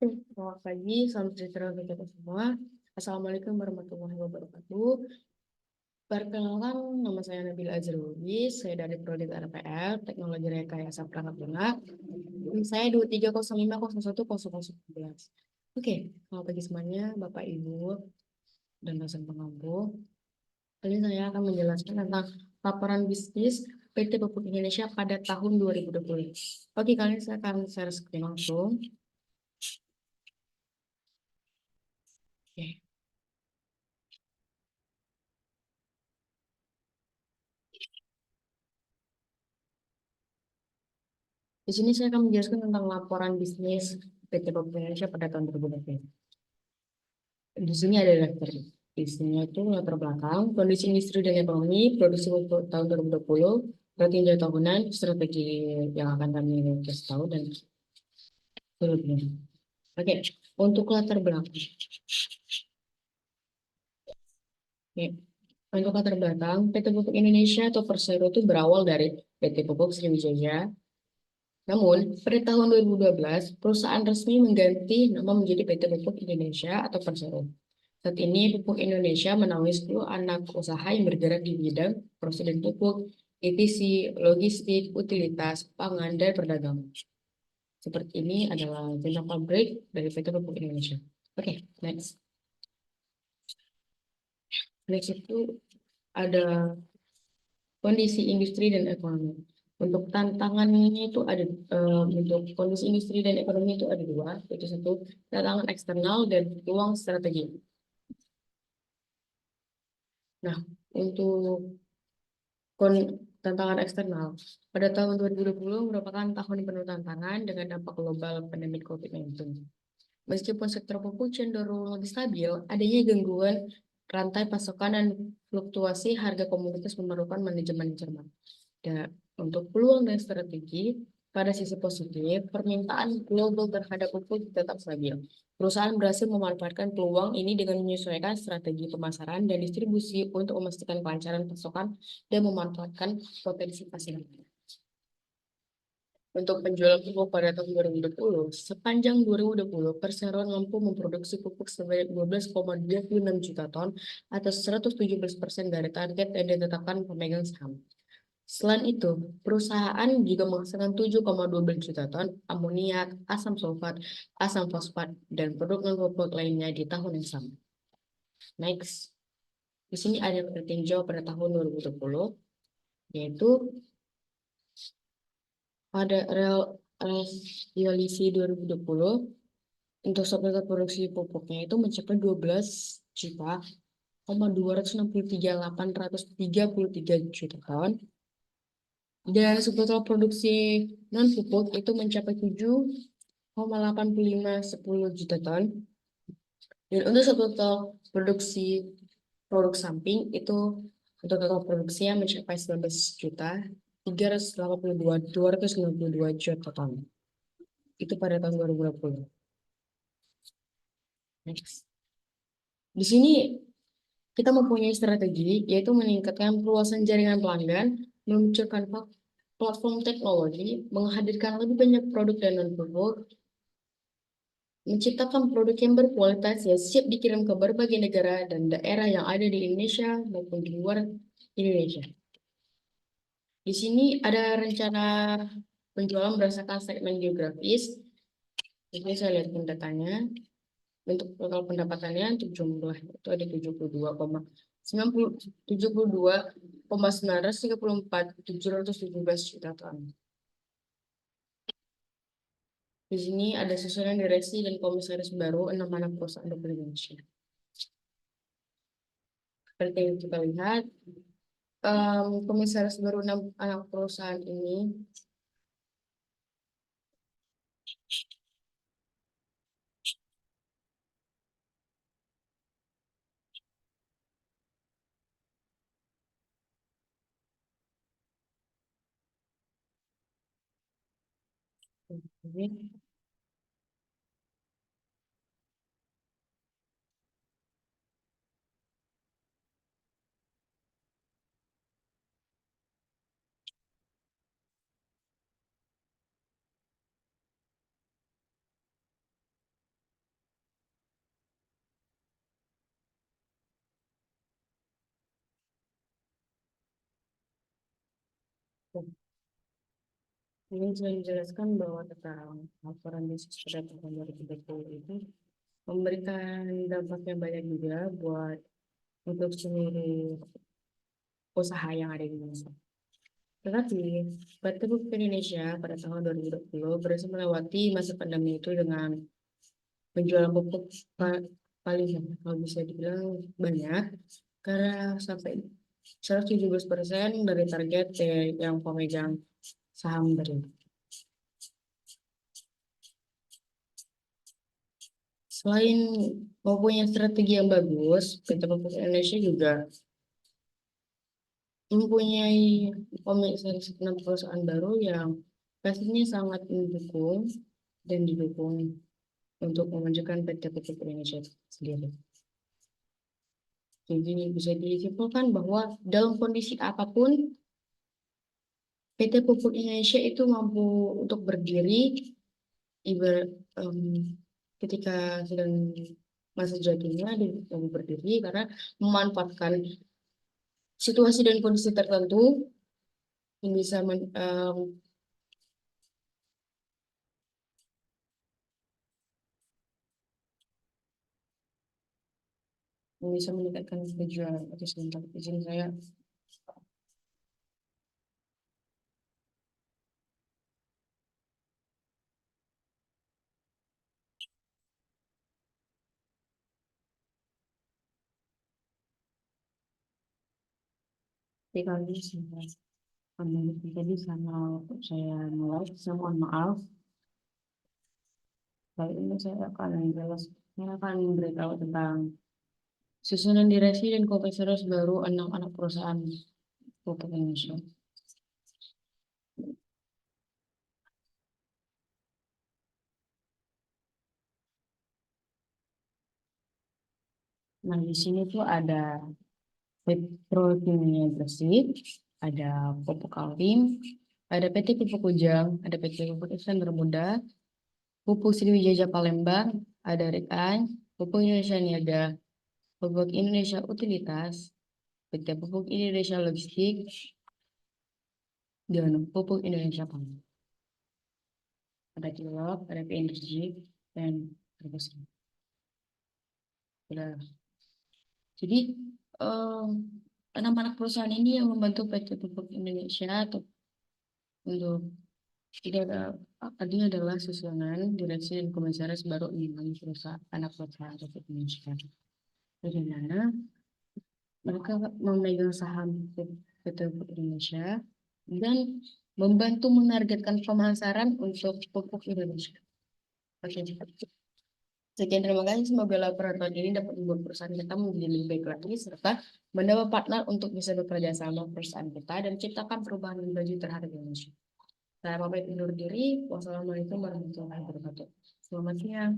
Selamat pagi, salam sejahtera bagi kita semua. Assalamualaikum warahmatullahi wabarakatuh. Perkenalkan, nama saya Nabila Azrul, saya dari Prodi RPL, Teknologi Rekayasa Perangkat Lunak. Saya 2305010011. Oke, selamat pagi semuanya, Bapak Ibu dan dosen pengampu. Kali ini saya akan menjelaskan tentang laporan bisnis PT Pupuk Indonesia pada tahun 2020. Oke, kali ini saya akan share screen langsung. Oke. Di sini saya akan menjelaskan tentang laporan bisnis PT Pupuk Indonesia pada tahun 2020. Di sini ada daftar isinya itu latar belakang, kondisi industri dan ekonomi, produksi untuk tahun 2020, tinjau tahunan, strategi yang akan kami kasih tahu dan seterusnya. Oke, untuk latar belakang. Oke. Untuk latar belakang, PT Pupuk Indonesia atau Persero itu berawal dari PT Pupuk Sriwijaya. Namun, pada tahun 2012, perusahaan resmi mengganti nama menjadi PT Pupuk Indonesia atau Persero. Saat ini, Pupuk Indonesia menaungi 10 anak usaha yang bergerak di bidang proses pupuk, ETC, logistik, utilitas, pangan, dan perdagangan. Seperti ini adalah jenjang pabrik dari PT Pupuk Indonesia. Oke, next. Next itu ada kondisi industri dan ekonomi. Untuk tantangannya itu ada untuk kondisi industri dan ekonomi itu ada dua, yaitu satu tantangan eksternal dan peluang strategi. Nah, untuk tantangan eksternal pada tahun 2020 merupakan tahun yang penuh tantangan dengan dampak global pandemi COVID-19. Meskipun sektor pupuk cenderung lebih stabil, adanya gangguan rantai pasokan dan fluktuasi harga komoditas memerlukan manajemen yang cermat. Dan untuk peluang dan strategi, pada sisi positif, permintaan global terhadap pupuk tetap stabil. Perusahaan berhasil memanfaatkan peluang ini dengan menyesuaikan strategi pemasaran dan distribusi untuk memastikan kelancaran pasokan dan memanfaatkan potensi pasar. Untuk penjualan pupuk pada tahun 2020, sepanjang 2020, perseroan mampu memproduksi pupuk sebanyak 12,26 juta ton atau 117% dari target yang ditetapkan pemegang saham. Selain itu, perusahaan juga menghasilkan 7,12 juta ton amoniak, asam sulfat, asam fosfat, dan produk non-pupuk lainnya di tahun yang sama. Next, di sini ada peninjau pada tahun 2020, yaitu pada realisi 2020, untuk satu produksi pupuknya itu mencapai 12 juta, 263.833 juta ton. Dan subtotal produksi non pupuk itu mencapai 7,8510 juta ton. Dan untuk subtotal produksi produk samping itu untuk total produksi yang mencapai 19 juta 292 juta ton. Itu pada tahun 2020. Next. Di sini kita mempunyai strategi yaitu meningkatkan perluasan jaringan pelanggan, meluncurkan platform teknologi, menghadirkan lebih banyak produk dan non-produk, menciptakan produk yang berkualitas yang siap dikirim ke berbagai negara dan daerah yang ada di Indonesia maupun di luar Indonesia. Di sini ada rencana penjualan berdasarkan segmen geografis. Di sini saya lihat datanya. Untuk total pendapatannya untuk jumlah itu ada 72,934 juta ton. Di sini ada susunan direksi dan komisaris baru 6 anak perusahaan di Indonesia. Seperti yang kita lihat, komisaris baru 6 anak perusahaan ini Ini saya menjelaskan bahwa tentang laporan bisnis pada tahun 2020 itu memberikan dampak yang banyak juga buat untuk seluruh usaha yang ada di Indonesia. Tetapi PT Pupuk Indonesia pada tahun 2020 berhasil melewati masa pandemi itu dengan penjualan pupuk paling kalau bisa dibilang banyak karena sampai 117% dari target yang pemegang saham dari. Selain mempunyai strategi yang bagus, PT Pupuk Indonesia juga mempunyai komisaris 6 perusahaan baru yang pastinya sangat mendukung dan didukung untuk memajukan PT Pupuk Indonesia sendiri. Jadi bisa disimpulkan bahwa dalam kondisi apapun, PT Pupuk Indonesia itu mampu untuk berdiri ibarat ketika sedang masa jadinya dia mampu berdiri karena memanfaatkan situasi dan kondisi tertentu yang bisa meningkatkan tujuan. Oke, sebentar izin saya. Kali tadi sama saya mulai, saya mohon maaf. Kali ini saya akan beritahu tentang susunan direksi dan komisaris baru 6 anak perusahaan pupuk Indonesia. Nah, di sini tuh ada Petrokimia Gresik, ada Pupuk Altim, ada PT Pupuk Ujang, ada PT Pupuk Iskandar Muda, Pupuk Sriwijaya Palembang, ada Rikan, Pupuk Indonesia Niaga, Pupuk Indonesia Utilitas, PT Pupuk Indonesia Logistik, dan Pupuk Indonesia Pangan. Ada Kilop, ada PNG, dan Terbesar. Sudah. Jadi, anak-anak perusahaan ini yang membantu PT Pupuk Indonesia atau untuk tidak ada artinya adalah susunan direksi dan komisaris baru 6 perusahaan anak perusahaan Pupuk Indonesia. Dari mana mereka memegang saham PT Pupuk Indonesia dan membantu menargetkan pemasaran untuk pupuk Indonesia. Oke, sekian terima kasih. Semoga laporan tahun ini dapat membuat perusahaan kita menjadi lebih baik lagi serta mendapat partner untuk bisa bekerja sama perusahaan kita dan ciptakan perubahan yang baju terhadap Indonesia. Saya pamit undur diri. Wassalamualaikum warahmatullahi wabarakatuh. Selamat siang.